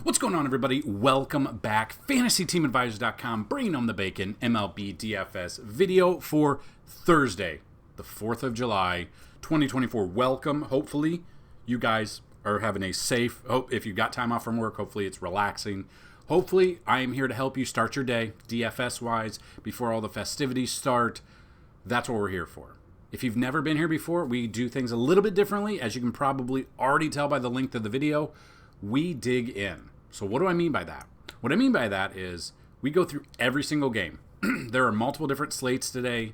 What's going on, everybody? Welcome back. FantasyTeamAdvisors.com, bringing home the bacon. MLB DFS video for Thursday, the 4th of July, 2024. Welcome. Hopefully, you guys are having a safe, if you've got time off from work, hopefully it's relaxing. Hopefully, I am here to help you start your day, DFS-wise, before all the festivities start. That's what we're here for. If you've never been here before, we do things a little bit differently. As you can probably already tell by the length of the video, we dig in. So what do I mean by that? What I mean by that is we go through every single game. There are multiple different slates today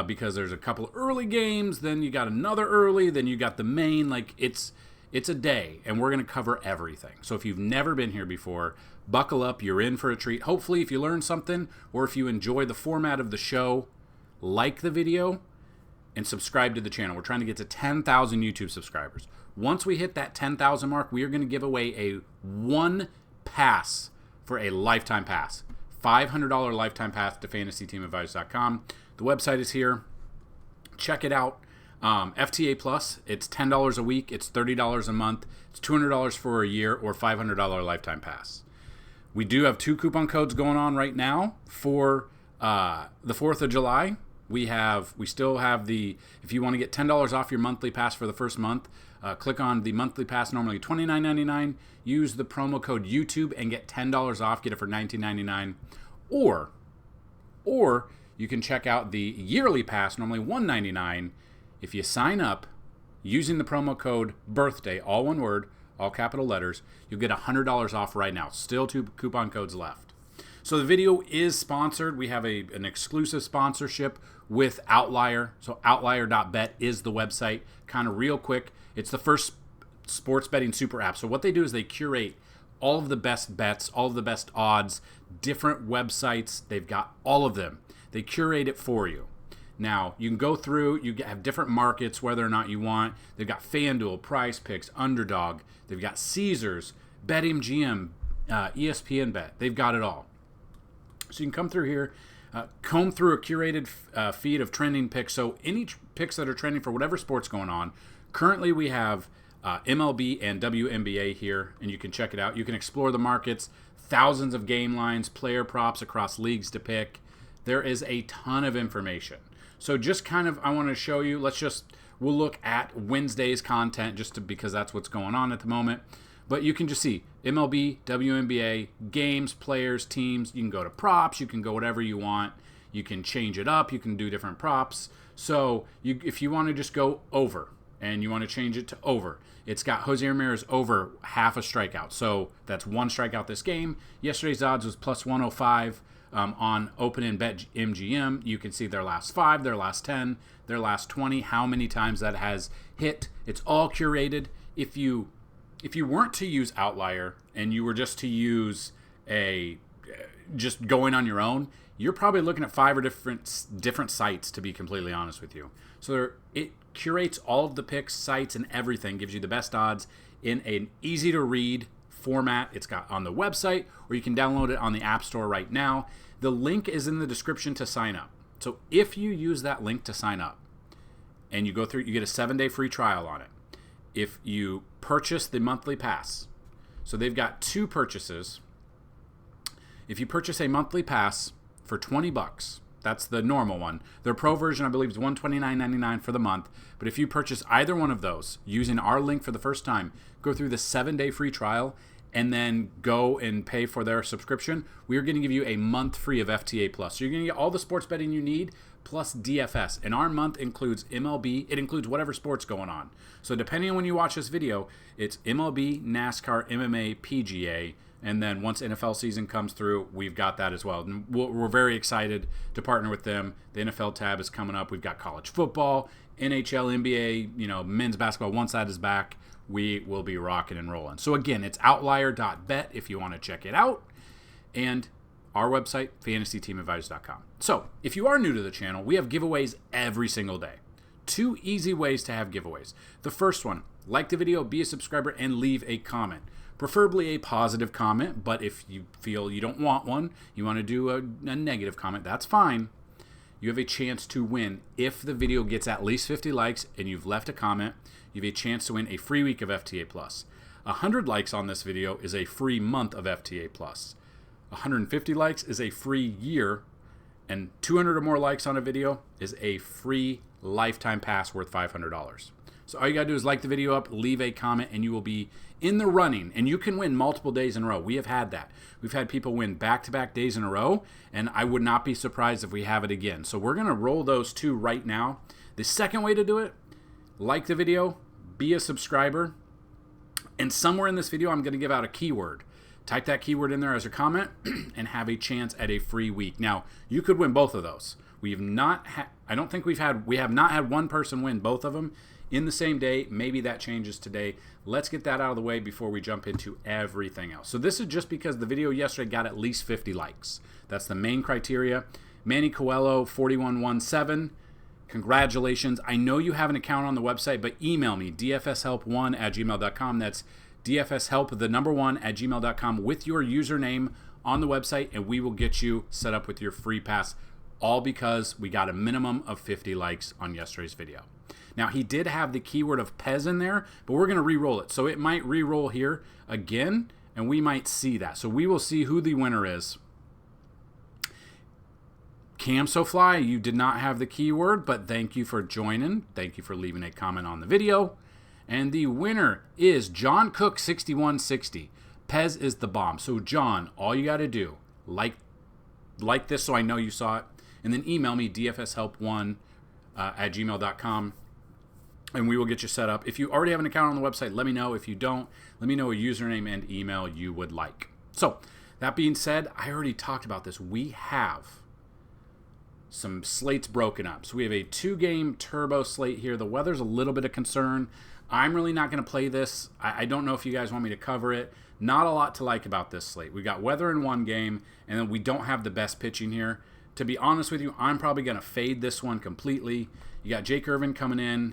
because there's a couple early games, then you got another early, then you got the main. Like it's a day, and we're going to cover everything. So if you've never been here before, buckle up. You're in for a treat. Hopefully, if you learn something or if you enjoy the format of the show, like the video and subscribe to the channel. We're trying to get to 10,000 YouTube subscribers. Once we hit that 10,000 mark, we are going to give away a one pass for a lifetime pass. $500 lifetime pass to FantasyTeamAdvisors.com. The website is here. Check it out. FTA Plus, it's $10 a week. It's $30 a month. It's $200 for a year or $500 lifetime pass. We do have 2 coupon codes going on right now for the 4th of July. We still have if you want to get $10 off your monthly pass for the first month, click on the monthly pass, normally $29.99. Use the promo code YouTube and get $10 off. Get it for $19.99. Or you can check out the yearly pass, normally $199. If you sign up using the promo code BIRTHDAY, all one word, all capital letters, you'll get $100 off right now. Still 2 coupon codes left. So the video is sponsored. We have an exclusive sponsorship with Outlier. So outlier.bet is the website. Kind of real quick, it's the first sports betting super app. So what they do is they curate all of the best bets, all of the best odds, different websites. They've got all of them. They curate it for you. Now, you can go through, you have different markets, whether or not you want. They've got Fanduel, Prize Picks, Underdog. They've got Caesars, BetMGM, ESPN Bet. They've got it all. So you can come through here, comb through a curated feed of trending picks. So any picks that are trending for whatever sport's going on. Currently, we have MLB and WNBA here, and you can check it out. You can explore the markets, thousands of game lines, player props across leagues to pick. There is a ton of information. So just kind of, I want to show you, we'll look at Wednesday's content because that's what's going on at the moment. But you can just see MLB, WNBA, games, players, teams. You can go to props. You can go whatever you want. You can change it up. You can do different props. So if you want to just go over and you want to change it to over, it's got Jose Ramirez over half a strikeout. So that's 1 strikeout this game. Yesterday's odds was plus 105 on Open and Bet MGM. You can see their last 5, their last 10, their last 20, how many times that has hit. It's all curated. If you weren't to use Outlier and you were just to use just going on your own, you're probably looking at 5 or different sites, to be completely honest with you. So it curates all of the picks, sites, and everything, gives you the best odds in an easy-to-read format. It's got on the website, or you can download it on the App Store right now. The link is in the description to sign up. So if you use that link to sign up and you go through, you get a 7-day free trial on it. If you purchase the monthly pass, so they've got 2 purchases. If you purchase a monthly pass for $20, that's the normal one. Their pro version, I believe, is $129.99 for the month. But if you purchase either one of those using our link for the first time, go through the 7-day free trial, and then go and pay for their subscription, we are going to give you a month free of FTA Plus. So you're going to get all the sports betting you need plus DFS. And our month includes MLB. It includes whatever sport's going on. So depending on when you watch this video, it's MLB, NASCAR, MMA, PGA. And then once NFL season comes through, we've got that as well. And we're very excited to partner with them. The NFL tab is coming up. We've got college football, NHL, NBA, men's basketball. Once that is back, we will be rocking and rolling. So again, it's outlier.bet if you want to check it out. And our website, FantasyTeamAdvisors.com. So if you are new to the channel, we have giveaways every single day. 2 easy ways to have giveaways. The first one, like the video, be a subscriber, and leave a comment. Preferably a positive comment, but if you feel you don't want one, you want to do a negative comment, that's fine. You have a chance to win. If the video gets at least 50 likes and you've left a comment, you have a chance to win a free week of FTA Plus. 100 likes on this video is a free month of FTA Plus. 150 likes is a free year, and 200 or more likes on a video is a free lifetime pass worth $500. So all you got to do is like the video up, leave a comment, and you will be in the running. And you can win multiple days in a row. We have had that. We've had people win back-to-back days in a row, and I would not be surprised if we have it again. So we're going to roll those two right now. The second way to do it, like the video, be a subscriber, and somewhere in this video I'm going to give out a keyword. Type that keyword in there as a comment and have a chance at a free week. Now, you could win both of those. We have not had one person win both of them in the same day. Maybe that changes today. Let's get that out of the way before we jump into everything else. So this is just because the video yesterday got at least 50 likes. That's the main criteria. Manny Coelho 4117. Congratulations. I know you have an account on the website, but email me dfshelp1@gmail.com. That's dfshelp1@gmail.com with your username on the website, and we will get you set up with your free pass, all because we got a minimum of 50 likes on yesterday's video. Now, he did have the keyword of Pez in there, but we're going to re-roll it. So it might re-roll here again, and we might see that. So we will see who the winner is. Cam SoFly, you did not have the keyword, but thank you for joining. Thank you for leaving a comment on the video. And the winner is John Cook 6160. Pez is the bomb. So John, all you got to do, like this so I know you saw it, and then email me dfshelp1@gmail.com, and we will get you set up. If you already have an account on the website, let me know. If you don't, let me know a username and email you would like. So that being said, I already talked about this. We have some slates broken up. So we have a 2-game turbo slate here. The weather's a little bit of concern. I'm really not going to play this. I don't know if you guys want me to cover it. Not a lot to like about this slate. We got weather in one game, and then we don't have the best pitching here. To be honest with you, I'm probably going to fade this one completely. You got Jake Irvin coming in.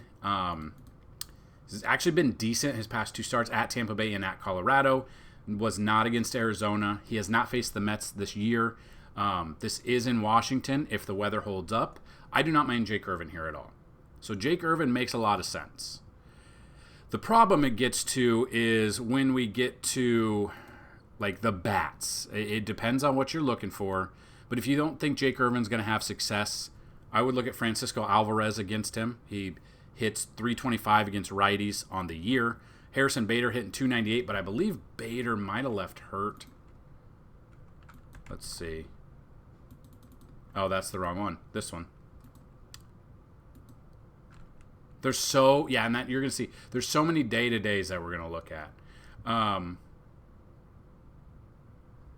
He's actually been decent his past 2 starts at Tampa Bay and at Colorado. Was not against Arizona. He has not faced the Mets this year. This is in Washington if the weather holds up. I do not mind Jake Irvin here at all. So Jake Irvin makes a lot of sense. The problem it gets to is when we get to like the bats. It depends on what you're looking for. But if you don't think Jake Irvin's going to have success, I would look at Francisco Alvarez against him. He hits 325 against righties on the year. Harrison Bader hitting 298, but I believe Bader might have left hurt. Let's see. Oh, that's the wrong one. This one. There's so, yeah, and that you're going to see, there's so many day-to-days that we're going to look at.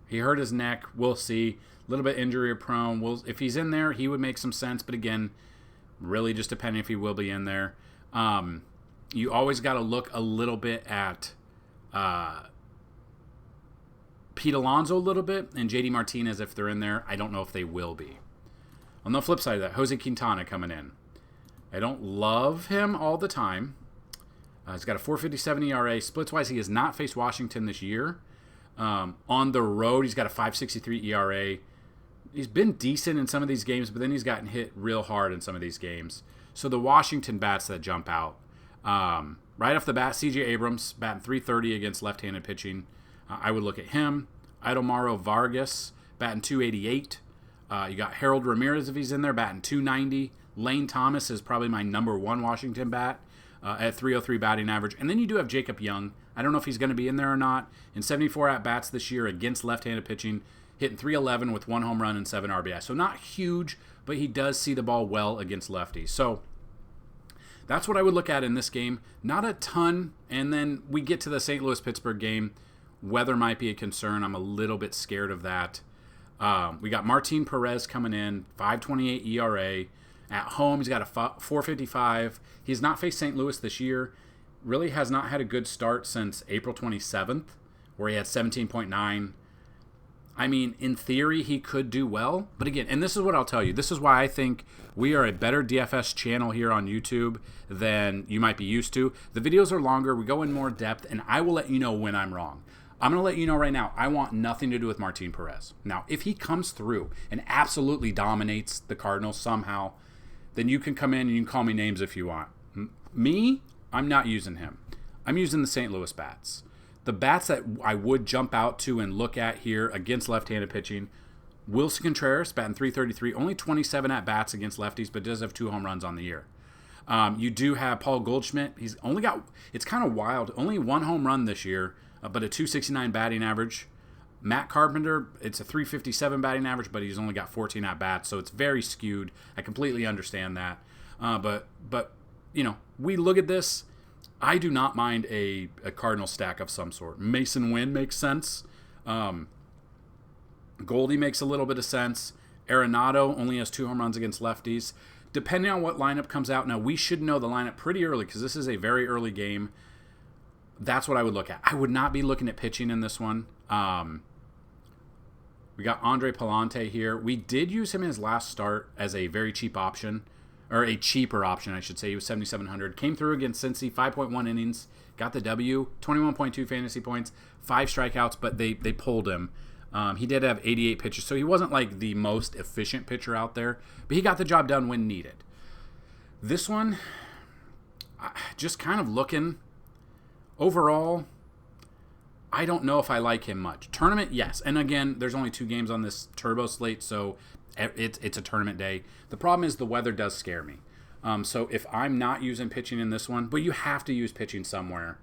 He hurt his neck. We'll see. A little bit injury prone. If he's in there, he would make some sense. But again, really just depending if he will be in there. You always got to look a little bit at Pete Alonso a little bit and JD Martinez if they're in there. I don't know if they will be. On the flip side of that, Jose Quintana coming in. I don't love him all the time. He's got a 4.57 ERA. Splits-wise, he has not faced Washington this year. On the road, he's got a 5.63 ERA. He's been decent in some of these games, but then he's gotten hit real hard in some of these games. So the Washington bats that jump out. Right off the bat, C.J. Abrams batting 330 against left-handed pitching. I would look at him. Idomaro Vargas batting 288. You got Harold Ramirez if he's in there batting 290. Lane Thomas is probably my number 1 Washington bat at 303 batting average. And then you do have Jacob Young. I don't know if he's going to be in there or not. In 74 at-bats this year against left-handed pitching, hitting 311 with 1 home run and 7 RBI. So not huge, but he does see the ball well against lefties. So that's what I would look at in this game. Not a ton. And then we get to the St. Louis-Pittsburgh game. Weather might be a concern. I'm a little bit scared of that. We got Martin Perez coming in, 5.28 ERA. At home, he's got a 4.55. He's not faced St. Louis this year. Really has not had a good start since April 27th, where he had 17.9. I mean, in theory, he could do well. But again, and this is what I'll tell you. This is why I think we are a better DFS channel here on YouTube than you might be used to. The videos are longer. We go in more depth, and I will let you know when I'm wrong. I'm going to let you know right now, I want nothing to do with Martin Perez. Now, if he comes through and absolutely dominates the Cardinals somehow, then you can come in and you can call me names if you want. Me, I'm not using him. I'm using the St. Louis bats. The bats that I would jump out to and look at here against left-handed pitching, Wilson Contreras, batting 333, only 27 at-bats against lefties, but does have 2 home runs on the year. You do have Paul Goldschmidt. He's only got, it's kind of wild, only 1 home run this year, but a 269 batting average. Matt Carpenter, it's a 357 batting average, but he's only got 14 at-bats, so it's very skewed. I completely understand that. But we look at this. I do not mind a Cardinal stack of some sort. Mason Wynn makes sense. Goldie makes a little bit of sense. Arenado only has 2 home runs against lefties. Depending on what lineup comes out, now we should know the lineup pretty early because this is a very early game. That's what I would look at. I would not be looking at pitching in this one. We got Andre Palante here. We did use him in his last start as a very cheap option, or a cheaper option, I should say. He was 7,700. Came through against Cincy, 5.1 innings, got the W, 21.2 fantasy points, 5 strikeouts, but they pulled him. He did have 88 pitches, so he wasn't like the most efficient pitcher out there, but he got the job done when needed. This one, just kind of looking overall, I don't know if I like him much. Tournament, yes. And again, there's only 2 games on this turbo slate, so it's a tournament day. The problem is the weather does scare me. So if I'm not using pitching in this one, but you have to use pitching somewhere.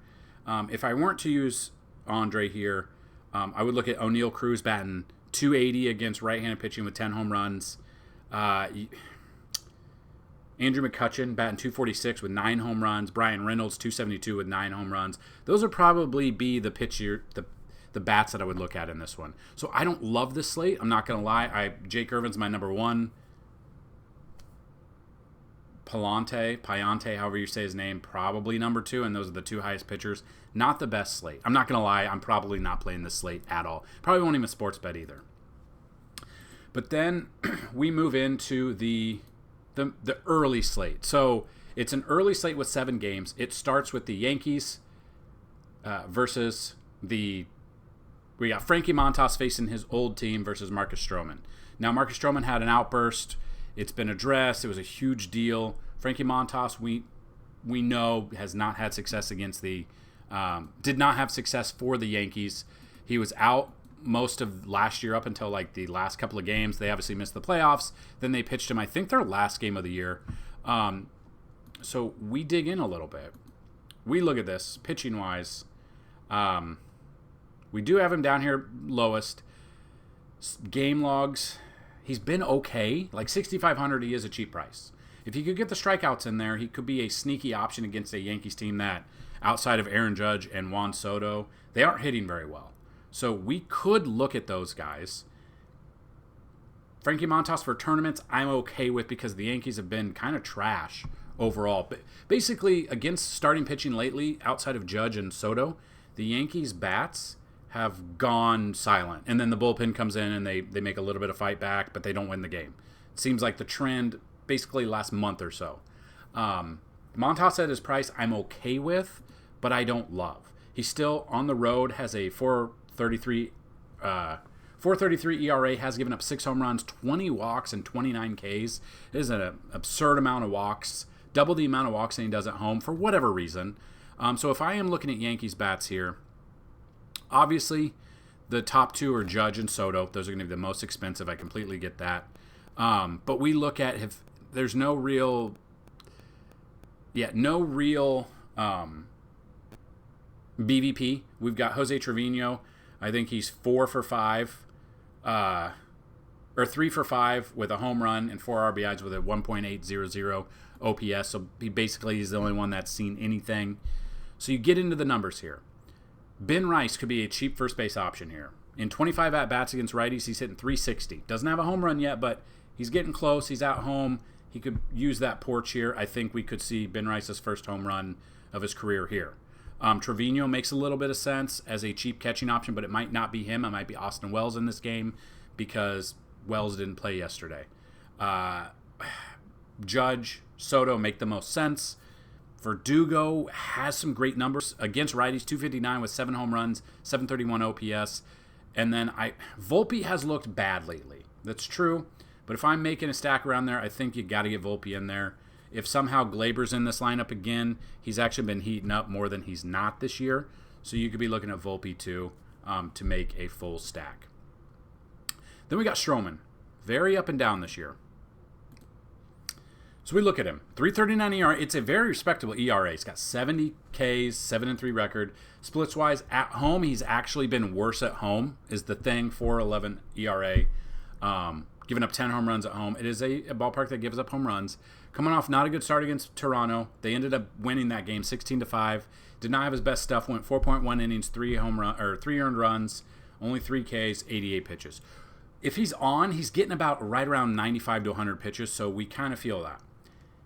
If I weren't to use Andre here, I would look at O'Neal Cruz batting 280 against right-handed pitching with 10 home runs. Andrew McCutchen batting 246 with 9 home runs. Brian Reynolds 272 with 9 home runs. Those would probably be the bats that I would look at in this one. So I don't love this slate. I'm not going to lie. Jake Irvin's my number 1. Payante, however you say his name, probably number 2, and those are the 2 highest pitchers. Not the best slate. I'm not going to lie. I'm probably not playing this slate at all. Probably won't even sports bet either. But then we move into the early slate. So it's an early slate with 7 games. It starts with the Yankees versus we got Frankie Montas facing his old team versus Marcus Stroman. Now, Marcus Stroman had an outburst. It's been addressed. It was a huge deal. Frankie Montas, we know, has not had success against did not have success for the Yankees. He was out most of last year up until like the last couple of games. They obviously missed the playoffs. Then they pitched him, I think, their last game of the year. So we dig in a little bit. We look at this pitching-wise. We do have him down here lowest. Game logs, he's been okay. Like 6,500, he is a cheap price. If you could get the strikeouts in there, he could be a sneaky option against a Yankees team that, outside of Aaron Judge and Juan Soto, they aren't hitting very well. So we could look at those guys. Frankie Montas for tournaments, I'm okay with because the Yankees have been kind of trash overall. But basically, against starting pitching lately, outside of Judge and Soto, the Yankees' bats have gone silent. And then the bullpen comes in and they make a little bit of fight back, but they don't win the game. It seems like the trend basically last month or so. Montas at his price, I'm okay with, but I don't love. He's still on the road, has a 4.33 ERA, has given up 6 home runs, 20 walks, and 29 Ks. It is an absurd amount of walks, double the amount of walks that he does at home for whatever reason. So if I am looking at Yankees bats here, obviously the top 2 are Judge and Soto. Those are going to be the most expensive. I completely get that. But we look at if there's no real BVP. We've got Jose Trevino. I think he's 4 for 5, or 3 for 5 with a home run and 4 RBIs with a 1.800 OPS. So he's the only one that's seen anything. So you get into the numbers here. Ben Rice could be a cheap first base option here. In 25 at-bats against righties, he's hitting 360. Doesn't have a home run yet, but he's getting close. He's at home. He could use that porch here. I think we could see Ben Rice's first home run of his career here. Trevino makes a little bit of sense as a cheap catching option, but it might not be him. It might be Austin Wells in this game because Wells didn't play yesterday. Judge, Soto make the most sense. Verdugo has some great numbers against righties, 259 with 7 home runs, 731 OPS. And then Volpe has looked bad lately. That's true. But if I'm making a stack around there, I think you got to get Volpe in there. If somehow Glaber's in this lineup again, he's actually been heating up more than he's not this year. So you could be looking at Volpe too to make a full stack. Then we got Stroman. Very up and down this year. So we look at him. 3.39 ERA. It's a very respectable ERA. He's got 70 Ks, 7-3 record. Splits-wise, at home, he's actually been worse at home, is the thing. 4.11 ERA. Giving up 10 home runs at home. It is a ballpark that gives up home runs. Coming off not a good start against Toronto. They ended up winning that game 16-5. Did not have his best stuff. Went 4.1 innings, 3 earned runs, only 3 Ks, 88 pitches. If he's on, he's getting about right around 95 to 100 pitches, so we kind of feel that.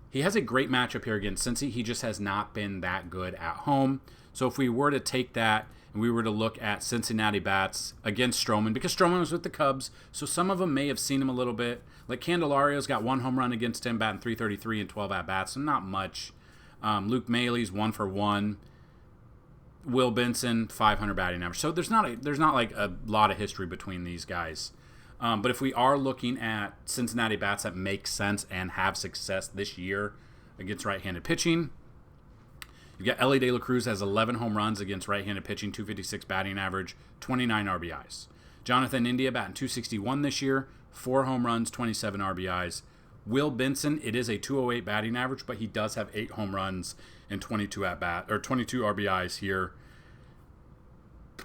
He has a great matchup here against Cincy. He just has not been that good at home. So if we were to take that and we were to look at Cincinnati bats against Stroman, because Stroman was with the Cubs, so some of them may have seen him a little bit. Like Candelario's got 1 home run against him, batting .333 and 12 at-bats, so not much. Luke Mailey's 1 for 1. Will Benson, 500 batting average. So there's not like a lot of history between these guys. But if we are looking at Cincinnati bats that make sense and have success this year against right-handed pitching, you've got Ellie De La Cruz has 11 home runs against right-handed pitching, 256 batting average, 29 RBIs. Jonathan India batting .261 this year, 4 home runs, 27 RBIs. Will Benson, it is a 208 batting average, but he does have 8 home runs and 22 RBIs here.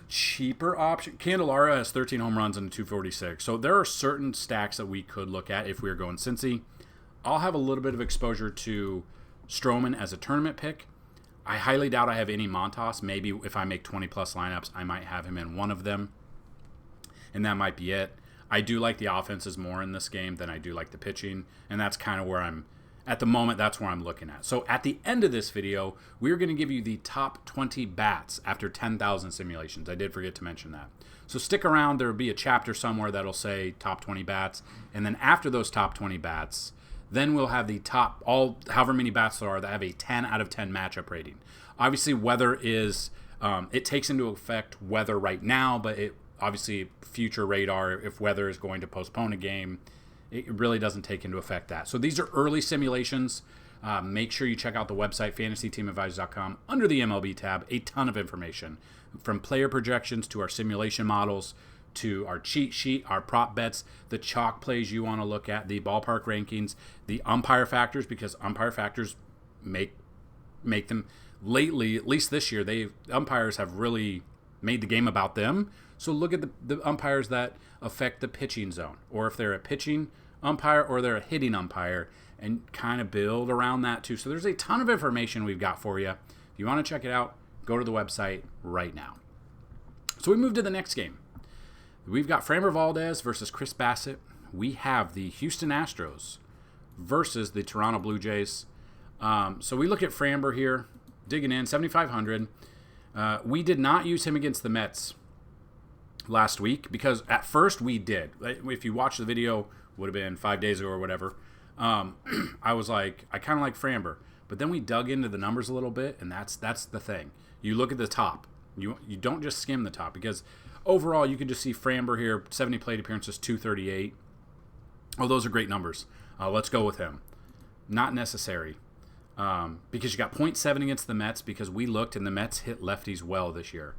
Cheaper option. Candelario has 13 home runs and 246. So there are certain stacks that we could look at if we were going Cincy. I'll have a little bit of exposure to Stroman as a tournament pick. I highly doubt I have any Montas. Maybe if I make 20-plus lineups, I might have him in one of them. And that might be it. I do like the offenses more in this game than I do like the pitching. And that's kind of where I'm, at the moment, that's where I'm looking at. So at the end of this video, we're going to give you the top 20 bats after 10,000 simulations. I did forget to mention that. So stick around. There will be a chapter somewhere that'll say top 20 bats. And then after those top 20 bats, then we'll have the top, however many bats there are that have a 10 out of 10 matchup rating. Obviously, weather is, it takes into effect weather right now, but it obviously future radar, if weather is going to postpone a game, it really doesn't take into effect that. So these are early simulations. Make sure you check out the website, FantasyTeamAdvisors.com. Under the MLB tab, a ton of information, from player projections to our simulation models, to our cheat sheet, our prop bets, the chalk plays you want to look at, the ballpark rankings, the umpire factors, because umpire factors make them, lately, at least this year, umpires have really made the game about them. So look at the umpires that affect the pitching zone, or if they're a pitching umpire or they're a hitting umpire, and kind of build around that too. So there's a ton of information we've got for you. If you want to check it out, go to the website right now. So we move to the next game. We've got Framber Valdez versus Chris Bassett. We have the Houston Astros versus the Toronto Blue Jays. So we look at Framber here, digging in, 7,500. We did not use him against the Mets last week, because at first we did. If you watch the video, would have been 5 days ago or whatever, I was like, I kind of like Framber. But then we dug into the numbers a little bit, and that's the thing. You look at the top. You don't just skim the top, because overall you can just see Framber here, 70 plate appearances, 238. Oh, those are great numbers. Let's go with him. Not necessary, because you got .7 against the Mets, because we looked and the Mets hit lefties well this year.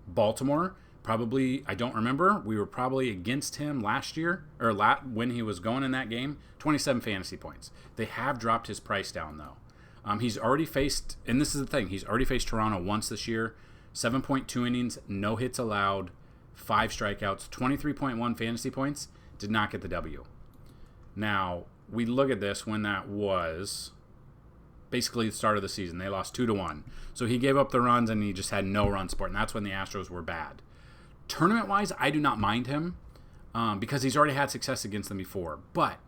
Baltimore, probably, I don't remember. We were probably against him last year, or when he was going in that game, 27 fantasy points. They have dropped his price down, though. He's already faced, and this is the thing, he's already faced Toronto once this year. 7.2 innings, no hits allowed, 5 strikeouts, 23.1 fantasy points, did not get the W. Now, we look at this when that was basically the start of the season. They lost 2-1. So he gave up the runs and he just had no run support, and that's when the Astros were bad. Tournament-wise, I do not mind him because he's already had success against them before. But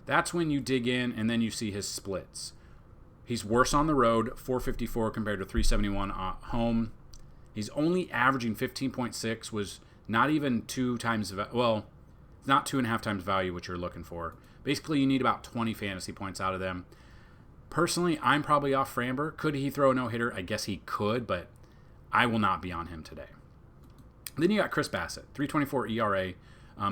that's when you dig in and then you see his splits. He's worse on the road, 454 compared to 371 at home. He's only averaging 15.6, was not even 2 times, well, not 2.5 times value, which you're looking for. Basically, you need about 20 fantasy points out of them. Personally, I'm probably off Framber. Could he throw a no-hitter? I guess he could, but I will not be on him today. Then you got Chris Bassett, 3.24 ERA.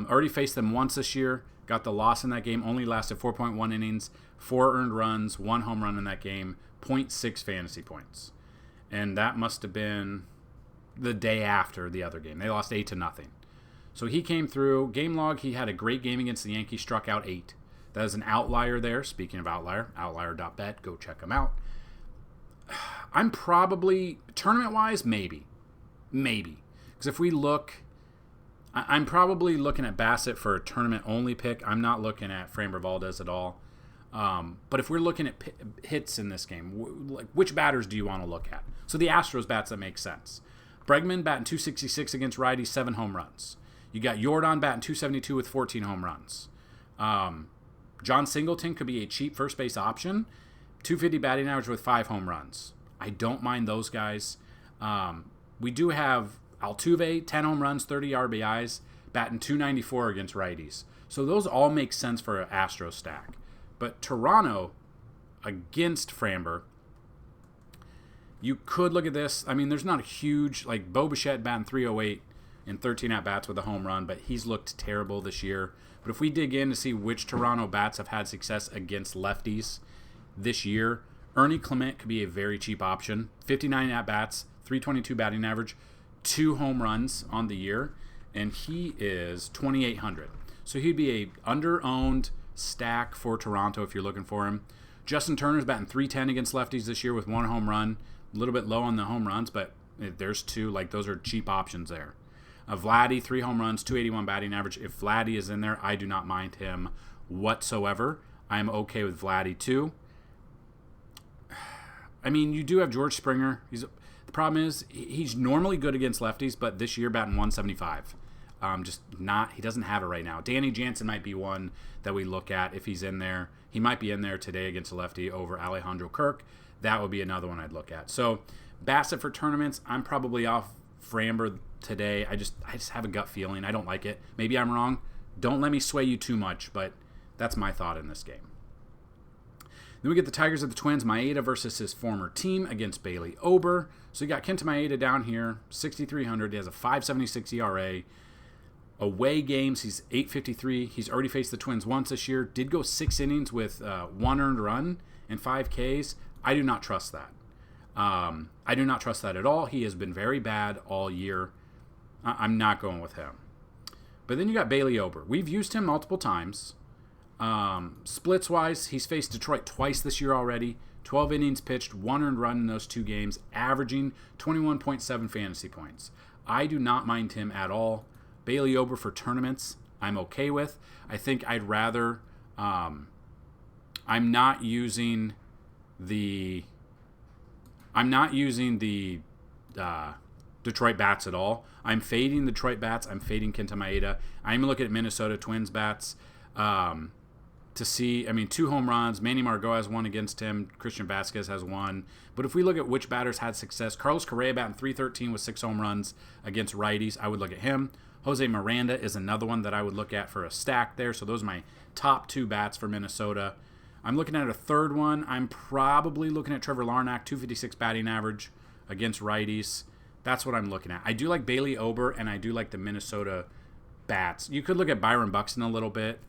Already faced them once this year. Got the loss in that game. Only lasted 4.1 innings, 4 earned runs, 1 home run in that game, .6 fantasy points. And that must have been the day after the other game. They lost 8-0. So he came through. Game log, he had a great game against the Yankees, struck out 8. That is an outlier there. Speaking of outlier, outlier.bet, go check them out. I'm probably, tournament-wise, maybe. Because if we look, I'm probably looking at Bassett for a tournament-only pick. I'm not looking at Framber Valdez at all. But if we're looking at hits in this game, which batters do you want to look at? So the Astros bats, that makes sense. Bregman batting .266 against righties, 7 home runs. You got Yordan batting .272 with 14 home runs. John Singleton could be a cheap first base option. .250 batting average with 5 home runs. I don't mind those guys. We do have Altuve, 10 home runs, 30 RBIs, batting .294 against righties. So those all make sense for an Astro stack. But Toronto against Framber, you could look at this. I mean, there's not a huge, like Bo Bichette batting .308 in 13 at-bats with a home run, but he's looked terrible this year. But if we dig in to see which Toronto bats have had success against lefties this year, Ernie Clement could be a very cheap option. 59 at-bats, .322 batting average, 2 home runs on the year, and he is 2,800. So he'd be a under-owned stack for Toronto if you're looking for him. Justin Turner's batting .310 against lefties this year with 1 home run. A little bit low on the home runs, but there's 2. Like, those are cheap options there. Vladdy, 3 home runs, .281 batting average. If Vladdy is in there, I do not mind him whatsoever. I'm okay with Vladdy too. I mean, you do have George Springer. The problem is he's normally good against lefties, but this year batting .175. He doesn't have it right now. Danny Jansen might be one that we look at if he's in there. He might be in there today against a lefty over Alejandro Kirk. That would be another one I'd look at. So Bassett for tournaments, I'm probably off Framber today. I just have a gut feeling. I don't like it. Maybe I'm wrong. Don't let me sway you too much, but that's my thought in this game. Then we get the Tigers of the Twins, Maeda versus his former team against Bailey Ober. So you got Kenta Maeda down here, 6,300. He has a 5.76 ERA. Away games, he's 8.53. He's already faced the Twins once this year. Did go 6 innings with 1 earned run and 5 Ks. I do not trust that. I do not trust that at all. He has been very bad all year. I'm not going with him. But then you got Bailey Ober. We've used him multiple times. Splits-wise, he's faced Detroit twice this year already. 12 innings pitched, 1 earned run in those 2 games, averaging 21.7 fantasy points. I do not mind him at all. Bailey Ober for tournaments, I'm okay with. I think I'd rather... I'm not using the Detroit bats at all. I'm fading the Detroit bats. I'm fading Kenta Maeda. I'm looking at Minnesota Twins bats to see. I mean, 2 home runs. Manny Margot has 1 against him. Christian Vasquez has 1. But if we look at which batters had success, Carlos Correa batting .313 with 6 home runs against righties. I would look at him. Jose Miranda is another one that I would look at for a stack there. So those are my top 2 bats for Minnesota. I'm looking at a third one. I'm probably looking at Trevor Larnach, .256 batting average against righties. That's what I'm looking at. I do like Bailey Ober, and I do like the Minnesota bats. You could look at Byron Buxton a little bit,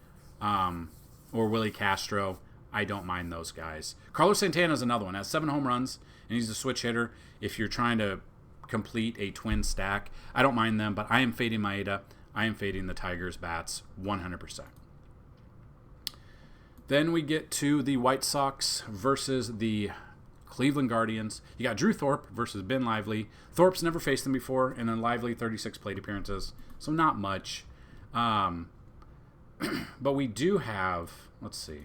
or Willie Castro. I don't mind those guys. Carlos Santana is another one. Has 7 home runs, and he's a switch hitter. If you're trying to complete a twin stack, I don't mind them, but I am fading Maeda. I am fading the Tigers bats 100%. Then we get to the White Sox versus the Cleveland Guardians. You got Drew Thorpe versus Ben Lively. Thorpe's never faced them before, and then Lively 36 plate appearances, so not much. But we do have, let's see.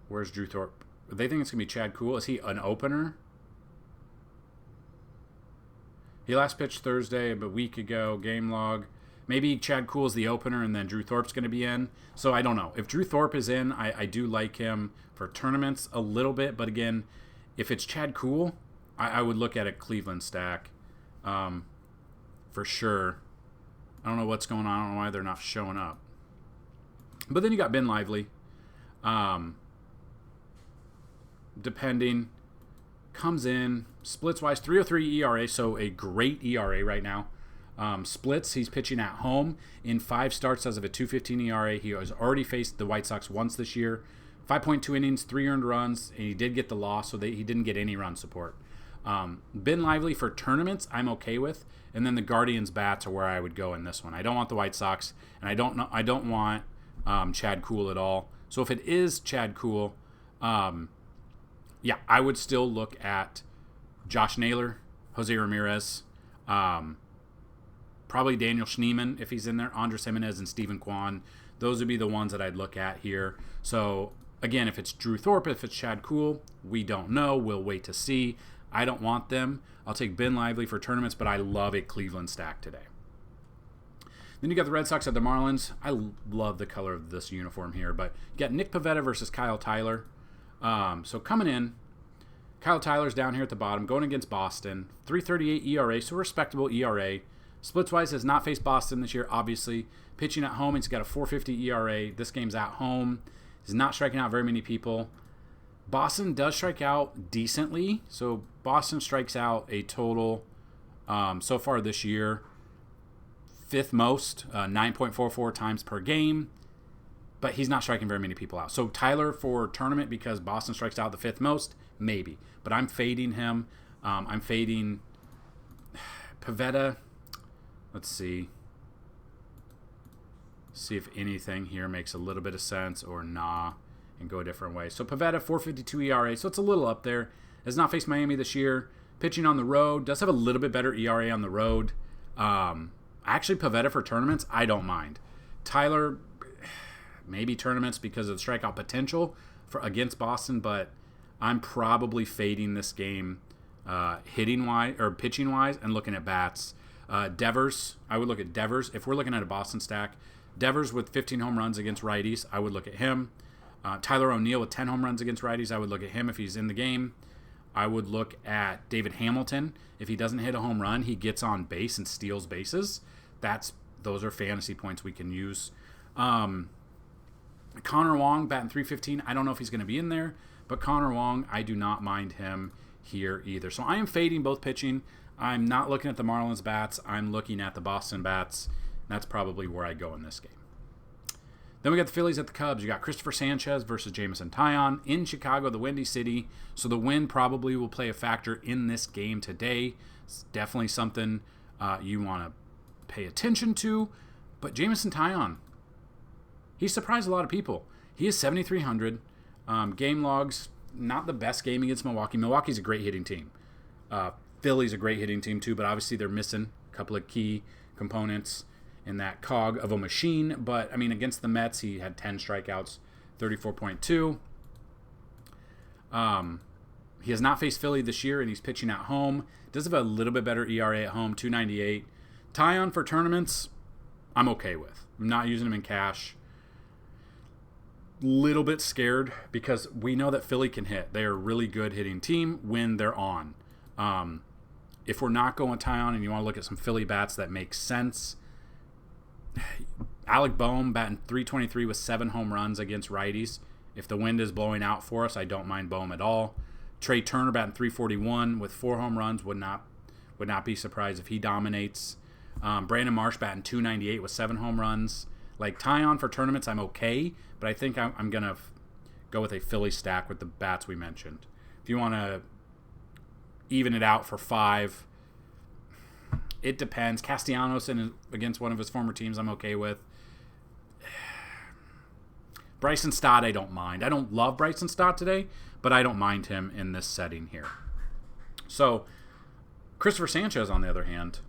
Where's Drew Thorpe? They think it's going to be Chad Kuhl. Is he an opener? He last pitched Thursday, a week ago, game log. Maybe Chad Kuhl is the opener and then Drew Thorpe's going to be in. So I don't know. If Drew Thorpe is in, I do like him for tournaments a little bit. But again, if it's Chad Kuhl, I would look at a Cleveland stack for sure. I don't know what's going on. I don't know why they're not showing up. But then you got Ben Lively. Depending, comes in, splits-wise, 3.03 ERA, so a great ERA right now. Splits, he's pitching at home in 5 starts as of a 2.15 ERA. He has already faced the White Sox once this year, 5.2 innings, 3 earned runs, and he did get the loss, so he didn't get any run support. Ben Lively for tournaments, I'm okay with, and then the Guardians bats are where I would go in this one. I don't want the White Sox, and I don't want Chad Kuhl at all. So if it is Chad Kuhl, I would still look at Josh Naylor, Jose Ramirez, probably Daniel Schneemann if he's in there, Andres Jimenez, and Stephen Kwan. Those would be the ones that I'd look at here. So again, if it's Drew Thorpe, if it's Chad Kuhl, we don't know. We'll wait to see. I don't want them. I'll take Ben Lively for tournaments, but I love a Cleveland stack today. Then you got the Red Sox at the Marlins. I love the color of this uniform here, but you got Nick Pivetta versus Kyle Tyler. So coming in, Kyle Tyler's down here at the bottom, going against Boston. 3.38 ERA, so respectable ERA. Splits-wise has not faced Boston this year, obviously. Pitching at home, he's got a 4.50 ERA. This game's at home. He's not striking out very many people. Boston does strike out decently. So Boston strikes out a total so far this year, 5th most, 9.44 times per game. But he's not striking very many people out. So Tyler for tournament because Boston strikes out the 5th most, maybe. But I'm fading him. I'm fading Pivetta. Let's see. See if anything here makes a little bit of sense or nah, and go a different way. So Pivetta, 4.52 ERA, so it's a little up there. Has not faced Miami this year. Pitching on the road, does have a little bit better ERA on the road. Actually, Pivetta for tournaments, I don't mind. Tyler, maybe tournaments because of the strikeout potential for against Boston, but I'm probably fading this game hitting wise or pitching wise and looking at bats. Devers, I would look at Devers. If we're looking at a Boston stack, Devers with 15 home runs against righties, I would look at him. Tyler O'Neill with 10 home runs against righties, I would look at him if he's in the game. I would look at David Hamilton. If he doesn't hit a home run, he gets on base and steals bases. Those are fantasy points we can use. Connor Wong, batting 315. I don't know if he's going to be in there, but Connor Wong, I do not mind him here either. So I am fading both pitching. I'm not looking at the Marlins bats. I'm looking at the Boston bats. That's probably where I go in this game. Then we got the Phillies at the Cubs. You got Christopher Sanchez versus Jameson Taillon in Chicago, the Windy City. So the wind probably will play a factor in this game today. It's definitely something you want to pay attention to. But Jameson Taillon, he surprised a lot of people. He is 7,300. Game logs, not the best game against Milwaukee. Milwaukee's a great hitting team. Philly's a great hitting team too, but obviously they're missing a couple of key components in that cog of a machine. But, I mean, against the Mets, he had 10 strikeouts, 34.2. He has not faced Philly this year, and he's pitching at home. Does have a little bit better ERA at home, 2.98. Taillon for tournaments, I'm okay with. I'm not using him in cash. Little bit scared because we know that Philly can hit. They are a really good hitting team when they're on. If we're not going Taillon and you want to look at some Philly bats that make sense, Alec Boehm batting 323 with 7 home runs against righties. If the wind is blowing out for us, I don't mind Boehm at all. Trey Turner batting 341 with 4 home runs. Would not be surprised if he dominates. Brandon Marsh batting 298 with 7 home runs. Like Taillon for tournaments, I'm okay, but I think I'm going to go with a Philly stack with the bats we mentioned. If you want to even it out for 5, it depends. Castellanos against one of his former teams, I'm okay with. Bryson Stott, I don't mind. I don't love Bryson Stott today, but I don't mind him in this setting here. So, Christopher Sanchez, on the other hand,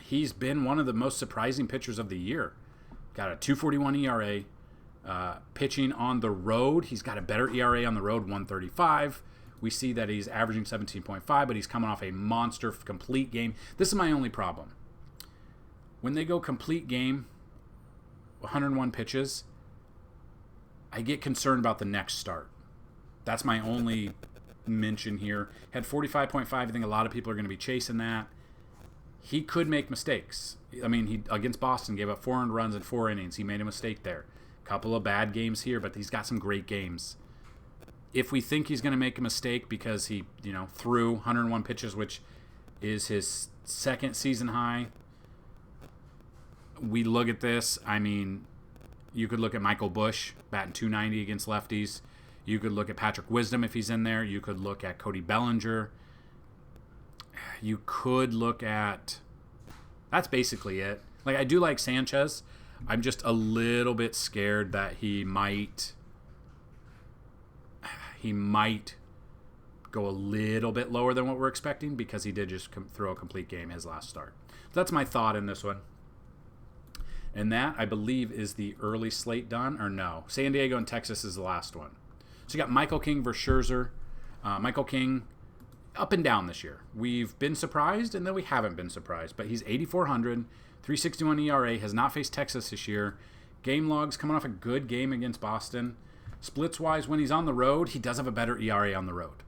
he's been one of the most surprising pitchers of the year. Got a 2.41 ERA. Pitching on the road, he's got a better ERA on the road, 1.35. We see that he's averaging 17.5, but he's coming off a monster complete game. This is my only problem. When they go complete game, 101 pitches, I get concerned about the next start. That's my only mention here. Had 45.5. I think a lot of people are going to be chasing that. He could make mistakes. I mean, he against Boston gave up 400 runs in 4 innings. He made a mistake there. Couple of bad games here, but he's got some great games. If we think he's going to make a mistake because he, threw 101 pitches, which is his second season high, we look at this. I mean, You could look at Michael Bush, batting 290 against lefties. You could look at Patrick Wisdom if he's in there. You could look at Cody Bellinger. You could look at... That's basically it. Like, I do like Sanchez. I'm just a little bit scared that he might go a little bit lower than what we're expecting because he did just throw a complete game his last start. That's my thought in this one. And that, I believe, is the early slate done. Or no, San Diego and Texas is the last one. So you got Michael King versus Scherzer. Michael King, up and down this year. We've been surprised, and then we haven't been surprised. But he's 8,400, 361 ERA, has not faced Texas this year. Game logs coming off a good game against Boston. Splits-wise, when he's on the road, he does have a better ERA on the road.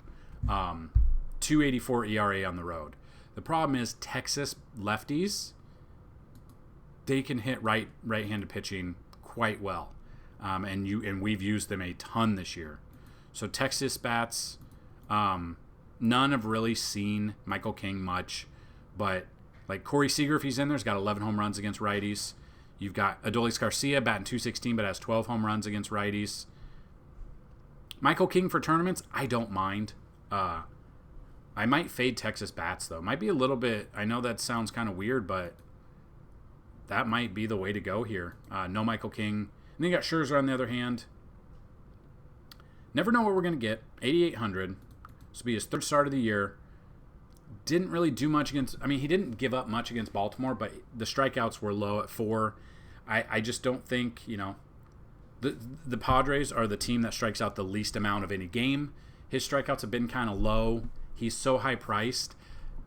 284 ERA on the road. The problem is Texas lefties, they can hit right-handed pitching quite well. And we've used them a ton this year. So Texas bats, none have really seen Michael King much, but like Corey Seager, if he's in there, has got 11 home runs against righties. You've got Adolis Garcia batting 216, but has 12 home runs against righties. Michael King for tournaments, I don't mind. I might fade Texas bats, though. Might be a little bit, I know that sounds kind of weird, but that might be the way to go here. No Michael King. And then you got Scherzer on the other hand. Never know what we're going to get. 8,800. This will be his third start of the year. Didn't really do much against... I mean, he didn't give up much against Baltimore, but the strikeouts were low at 4. I just don't think, The Padres are the team that strikes out the least amount of any game. His strikeouts have been kind of low. He's so high-priced.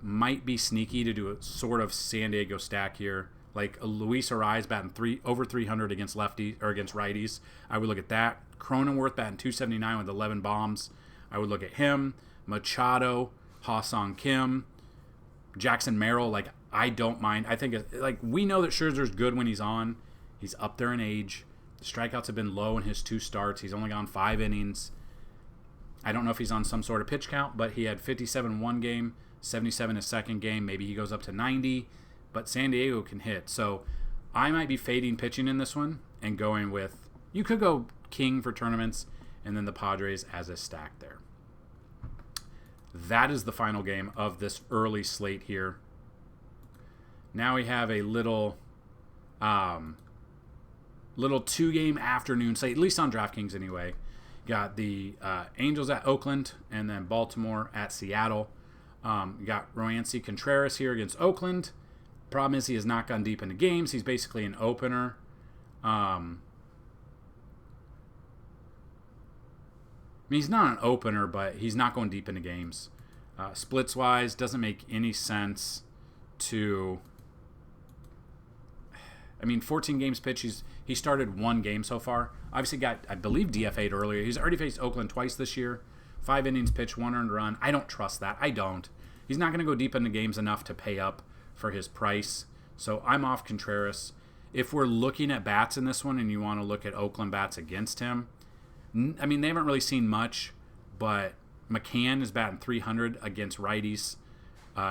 Might be sneaky to do a sort of San Diego stack here. Like Luis Ariz batting over 300 against lefties or against righties. I would look at that. Cronenworth batting 279 with 11 bombs. I would look at him. Machado, Ha-Sung Kim, Jackson Merrill. Like, I don't mind. I think we know that Scherzer's good when he's on. He's up there in age. The strikeouts have been low in his 2 starts. He's only gone 5 innings. I don't know if he's on some sort of pitch count, but he had 57 one game, 77 his second game. Maybe he goes up to 90. But San Diego can hit. So I might be fading pitching in this one and going with, you could go King for tournaments and then the Padres as a stack there. That is the final game of this early slate here. Now we have a little 2-game afternoon slate, at least on DraftKings anyway. Got the Angels at Oakland and then Baltimore at Seattle. You got Roansy Contreras here against Oakland. Problem is he has not gone deep into games. He's basically an opener. I mean, he's not an opener, but he's not going deep into games. Splits-wise, doesn't make any sense to... I mean, 14 games pitched. He started 1 game so far. Obviously got, I believe, DFA'd earlier. He's already faced Oakland twice this year. 5 innings pitched, 1 earned run. I don't trust that. I don't. He's not going to go deep into games enough to pay up for his price. So I'm off Contreras. If we're looking at bats in this one and you want to look at Oakland bats against him, I mean, they haven't really seen much, but McCann is batting 300 against righties.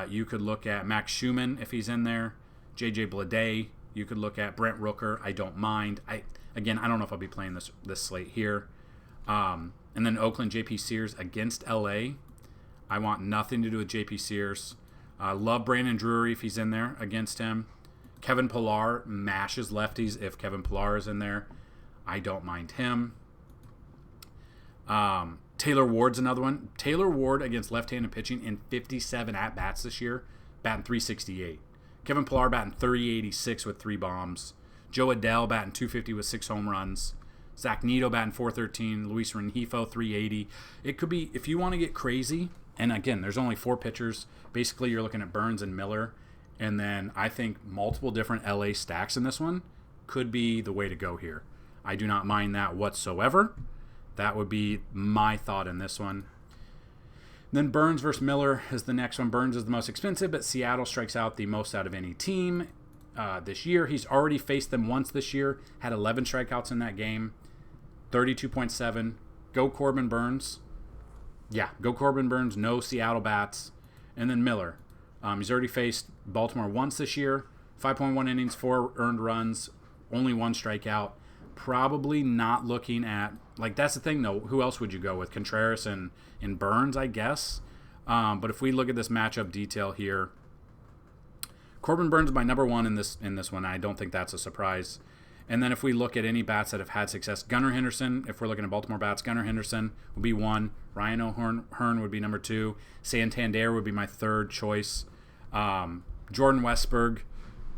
You could look at Max Schumann if he's in there. JJ Bleday. You could look at Brent Rooker. I don't mind. I don't know if I'll be playing this slate here. And then Oakland, JP Sears against LA. I want nothing to do with JP Sears. Love Brandon Drury if he's in there against him. Kevin Pillar mashes lefties if Kevin Pillar is in there. I don't mind him. Taylor Ward's another one. Taylor Ward against left-handed pitching in 57 at-bats this year, batting 368. Kevin Pillar batting 386 with 3 bombs. Joe Adele batting 250 with 6 home runs. Zach Neto batting 413. Luis Rengifo 380. It could be, if you want to get crazy, and again, there's only 4 pitchers. Basically, you're looking at Burns and Miller. And then I think multiple different LA stacks in this one could be the way to go here. I do not mind that whatsoever. That would be my thought in this one. Then Burns versus Miller is the next one. Burns is the most expensive, but Seattle strikes out the most out of any team this year. He's already faced them once this year, had 11 strikeouts in that game, 32.7. Go Corbin Burns. Yeah, go Corbin Burns, no Seattle bats. And then Miller. He's already faced Baltimore once this year, 5.1 innings, 4 earned runs, only 1 strikeout. Probably not looking at, like, that's the thing though. Who else would you go with? Contreras and Burns, I guess. But if we look at this matchup detail here, Corbin Burns is my number one in this one. I don't think that's a surprise. And then if we look at any bats that have had success, Gunnar Henderson, if we're looking at Baltimore bats, Gunnar Henderson would be one. Ryan O'Hearn would be number two. Santander would be my third choice. Jordan Westberg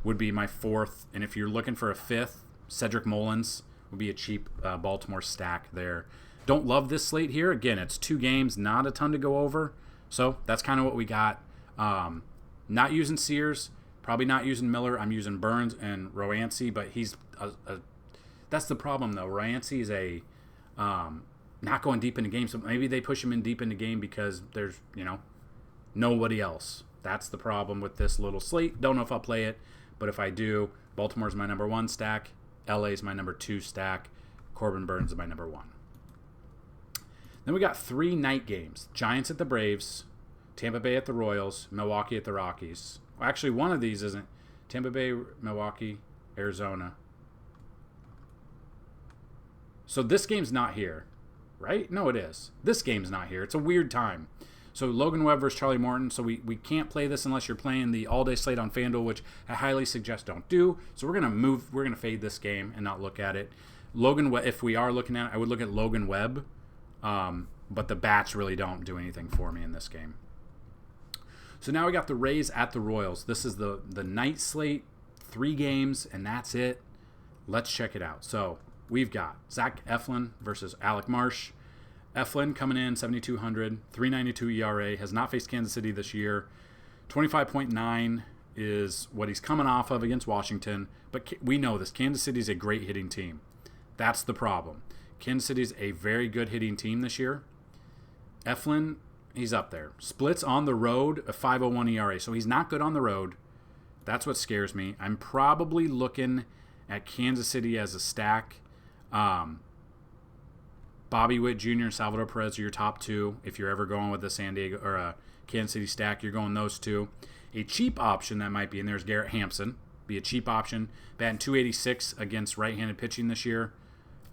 would be my fourth. And if you're looking for a fifth, Cedric Mullins would be a cheap Baltimore stack there. Don't love this slate here. Again, it's 2 games, not a ton to go over. So that's kind of what we got. Not using Sears, probably not using Miller. I'm using Burns and Roansy, but he's that's the problem though. Roansy is not going deep into game, so maybe they push him in deep into game because there's nobody else. That's the problem with this little slate. Don't know if I'll play it, but if I do, Baltimore's my number 1 stack. LA's my number 2 stack. Corbin Burns is my number 1. Then we got 3 night games. Giants at the Braves, Tampa Bay at the Royals, Milwaukee at the Rockies. Well, actually, one of these isn't. Tampa Bay, Milwaukee, Arizona. So this game's not here, right? No, it is. This game's not here. It's a weird time. So Logan Webb versus Charlie Morton. So we can't play this unless you're playing the all-day slate on FanDuel, which I highly suggest don't do. So we're gonna fade this game and not look at it. Logan Webb, if we are looking at it, I would look at Logan Webb. But the bats really don't do anything for me in this game. So now we got the Rays at the Royals. This is the night slate, 3 games, and that's it. Let's check it out. So we've got Zach Eflin versus Alec Marsh. Eflin coming in 7,200, 3.92 ERA, has not faced Kansas City this year. 25.9 is what he's coming off of against Washington. But we know this. Kansas City is a great hitting team. That's the problem. Kansas City's a very good hitting team this year. Eflin, he's up there. Splits on the road, a 5.01 ERA. So he's not good on the road. That's what scares me. I'm probably looking at Kansas City as a stack. Bobby Witt Jr. and Salvador Perez are your top 2. If you're ever going with a San Diego or a Kansas City stack, you're going those 2. A cheap option that might be in there is Garrett Hampson. Be a cheap option. Batting 286 against right-handed pitching this year.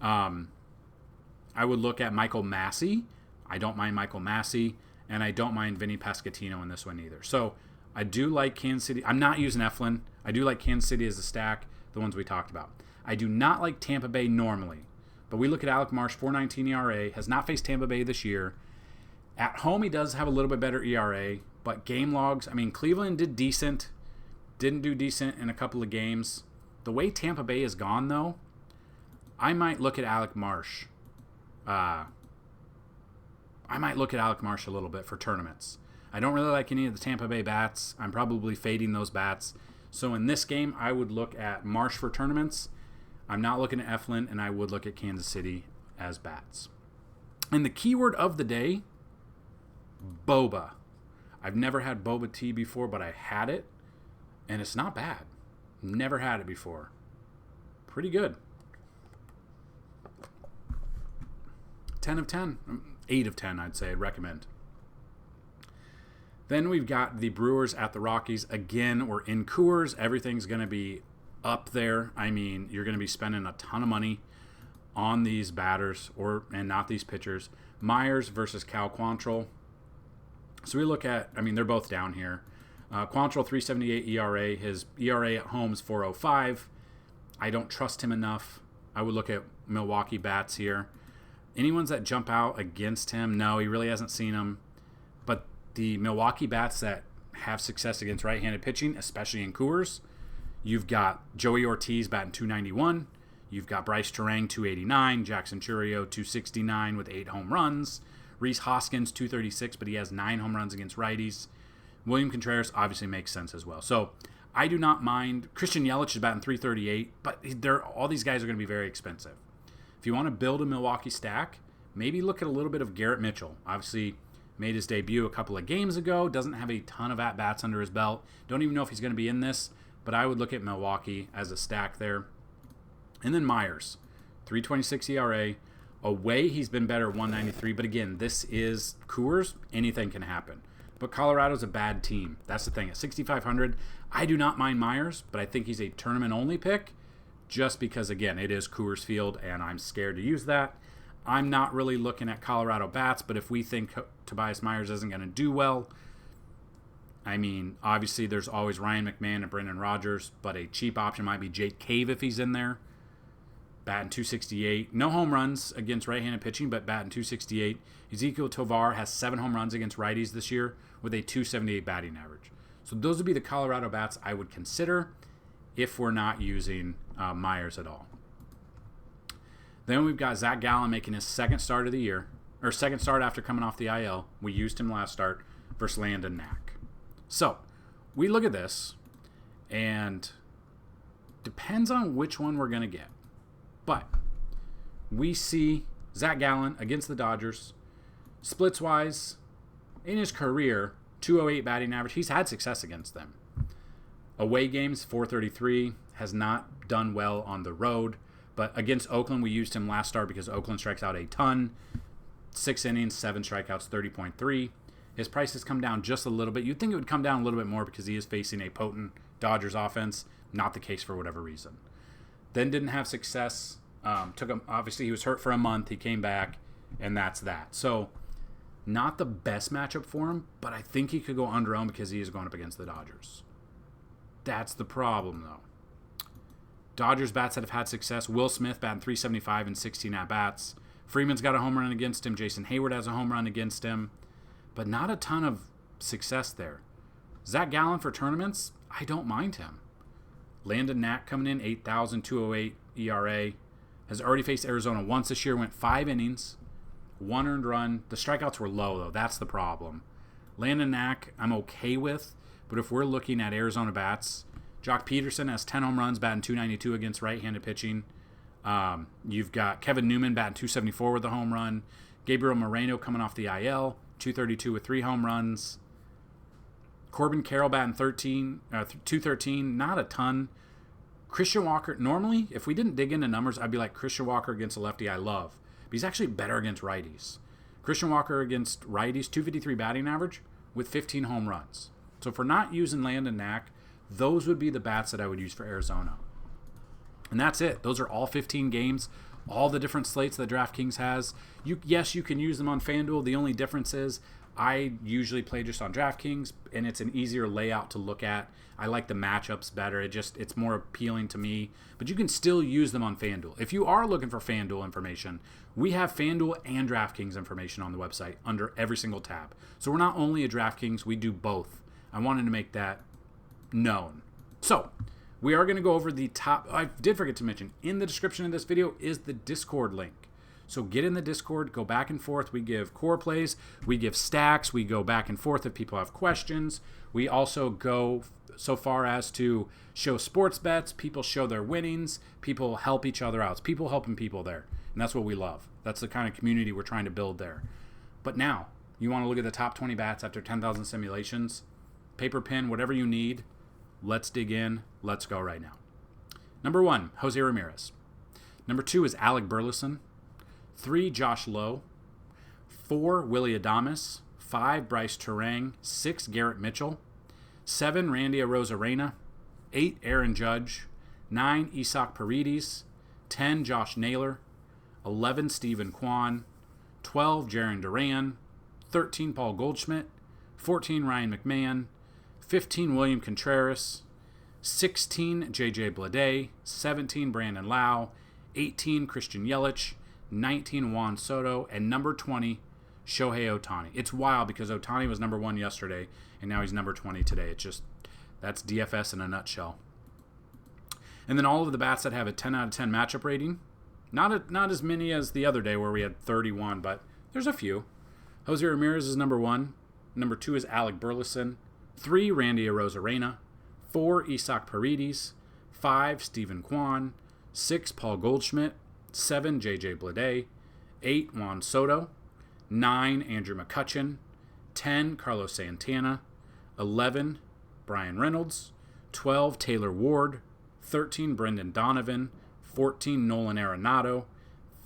I would look at Michael Massey. I don't mind Michael Massey, and I don't mind Vinny Pasquantino in this one either. So I do like Kansas City. I'm not using Eflin. I do like Kansas City as a stack, the ones we talked about. I do not like Tampa Bay normally, but we look at Alec Marsh, 4.19 ERA, has not faced Tampa Bay this year. At home, he does have a little bit better ERA, but game logs, Cleveland did decent, didn't do decent in a couple of games. The way Tampa Bay is gone, though, I might look at Alec Marsh. I might look at Alec Marsh a little bit for tournaments. I don't really like any of the Tampa Bay bats. I'm probably fading those bats. So in this game, I would look at Marsh for tournaments. I'm not looking at Eflin, and I would look at Kansas City as bats. And the keyword of the day, boba. I've never had boba tea before, but I had it, and it's not bad. Never had it before. Pretty good. 10 of 10. 8 of 10, I'd say. I'd recommend. Then we've got the Brewers at the Rockies. Again, we're in Coors. Everything's going to be up there. You're going to be spending a ton of money on these batters and not these pitchers. Myers versus Cal Quantrill. So we look at, they're both down here. Quantrill, 3.78 ERA. His ERA at home is 4.05. I don't trust him enough. I would look at Milwaukee bats here. Any ones that jump out against him? No, he really hasn't seen them. But the Milwaukee bats that have success against right-handed pitching, especially in Coors, you've got Joey Ortiz batting 291. You've got Bryce Terang, 289. Jackson Chourio, 269 with 8 home runs. Rhys Hoskins, 236, but he has 9 home runs against righties. William Contreras obviously makes sense as well. So I do not mind. Christian Yelich is batting 338, but all these guys are going to be very expensive. If you want to build a Milwaukee stack, maybe look at a little bit of Garrett Mitchell. Obviously, made his debut a couple of games ago. Doesn't have a ton of at-bats under his belt. Don't even know if he's going to be in this, but I would look at Milwaukee as a stack there. And then Myers, 3.26 ERA. Away, he's been better, 1.93. But again, this is Coors. Anything can happen. But Colorado's a bad team. That's the thing. At 6,500, I do not mind Myers, but I think he's a tournament-only pick. just because, again, it is Coors Field, and I'm scared to use that. I'm not really looking at Colorado bats, but if we think Tobias Myers isn't going to do well, I mean, obviously there's always Ryan McMahon and Brendan Rodgers, but a cheap option might be Jake Cave if he's in there. Batting 268. No home runs against right-handed pitching, but batting 268. Ezekiel Tovar has 7 home runs against righties this year with a 278 batting average. So those would be the Colorado bats I would consider if we're not using Myers at all. Then we've got Zach Gallen making his second start of the year, or second start after coming off the IL. We used him last start versus Landon Knack. So we look at this, and depends on which one we're going to get. But we see Zach Gallen against the Dodgers, splits-wise, in his career, 208 batting average. He's had success against them. Away games, 433, has not done well on the road. But against Oakland, we used him last start because Oakland strikes out a ton. 6 innings, 7 strikeouts, 30.3. His price has come down just a little bit. You'd think it would come down a little bit more because he is facing a potent Dodgers offense. Not the case for whatever reason. Then didn't have success. Took him. Obviously, he was hurt for a month. He came back, and that's that. So, not the best matchup for him, but I think he could go under-owned because he is going up against the Dodgers. That's the problem, though. Dodgers bats that have had success. Will Smith batting 375 and 16 at-bats. Freeman's got a home run against him. Jason Hayward has a home run against him. But not a ton of success there. Zach Gallen for tournaments, I don't mind him. Landon Knack coming in, 8,208 ERA. Has already faced Arizona once this year. Went 5 innings. 1 earned run. The strikeouts were low, though. That's the problem. Landon Knack, I'm okay with. But if we're looking at Arizona bats, Jock Peterson has 10 home runs, batting 292 against right-handed pitching. You've got Kevin Newman batting 274 with a home run. Gabriel Moreno coming off the IL, 232 with 3 home runs. Corbin Carroll batting 213, not a ton. Christian Walker, normally, if we didn't dig into numbers, I'd be like Christian Walker against a lefty I love. But he's actually better against righties. Christian Walker against righties, 253 batting average with 15 home runs. So if we're not using Landon Knack, those would be the bats that I would use for Arizona. And that's it. Those are all 15 games, all the different slates that DraftKings has. Yes, you can use them on FanDuel. The only difference is I usually play just on DraftKings, and it's an easier layout to look at. I like the matchups better. It's more appealing to me. But you can still use them on FanDuel. If you are looking for FanDuel information, we have FanDuel and DraftKings information on the website under every single tab. So we're not only a DraftKings, we do both. I wanted to make that known. So we are going to go over the top. I did forget to mention, in the description of this video is the Discord link. So get in the Discord, go back and forth. We give core plays, we give stacks, we go back and forth if people have questions. We also go so far as to show sports bets. People show their winnings. People help each other out. It's people helping people there. And that's what we love. That's the kind of community we're trying to build there. But now, you want to look at the top 20 bats after 10,000 simulations. Paper, pen, whatever you need. Let's dig in. Let's go right now. Number 1, Jose Ramirez. Number 2 is Alec Burleson. 3, Josh Lowe. 4, Willy Adames. 5, Bryce Turang. 6, Garrett Mitchell. 7, Randy Arozarena. 8, Aaron Judge. 9, Isaac Paredes. 10, Josh Naylor. 11, Stephen Kwan. 12, Jarren Duran. 13, Paul Goldschmidt. 14, Ryan McMahon. 15, William Contreras. 16, J.J. Bleday. 17, Brandon Lau. 18, Christian Yelich. 19, Juan Soto. And number 20, Shohei Ohtani. It's wild because Ohtani was number 1 yesterday, and now he's number 20 today. It's just, that's DFS in a nutshell. And then all of the bats that have a 10 out of 10 matchup rating. Not as many as the other day where we had 31, but there's a few. Jose Ramirez is number 1. Number 2 is Alec Burleson. 3, Randy Arozarena. 4, Isaac Paredes. 5, Stephen Kwan. 6, Paul Goldschmidt. 7, J.J. Bleday. 8, Juan Soto. 9, Andrew McCutchen. 10, Carlos Santana. 11, Brian Reynolds. 12, Taylor Ward. 13, Brendan Donovan. 14, Nolan Arenado.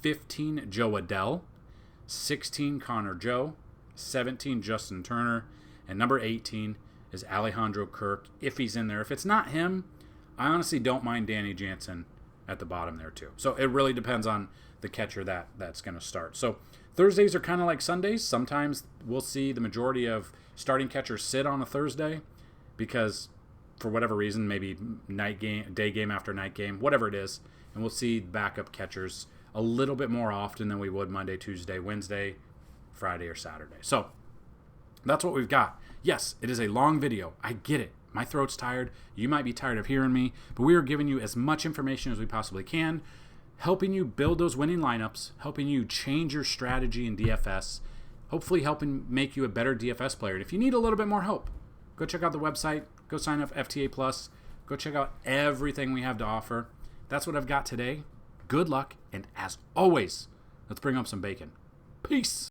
15, Joe Adell. 16, Connor Joe. 17, Justin Turner. And number 18 is Alejandro Kirk, if he's in there. If it's not him, I honestly don't mind Danny Jansen at the bottom there too. So it really depends on the catcher that's going to start. So Thursdays are kind of like Sundays. Sometimes we'll see the majority of starting catchers sit on a Thursday because for whatever reason, maybe night game, day game after night game, whatever it is, and we'll see backup catchers a little bit more often than we would Monday, Tuesday, Wednesday, Friday, or Saturday. So that's what we've got. Yes, it is a long video. I get it. My throat's tired. You might be tired of hearing me, but we are giving you as much information as we possibly can, helping you build those winning lineups, helping you change your strategy in DFS, hopefully helping make you a better DFS player. And if you need a little bit more help, go check out the website. Go sign up FTA Plus. Go check out everything we have to offer. That's what I've got today. Good luck, and as always, let's bring up some bacon. Peace.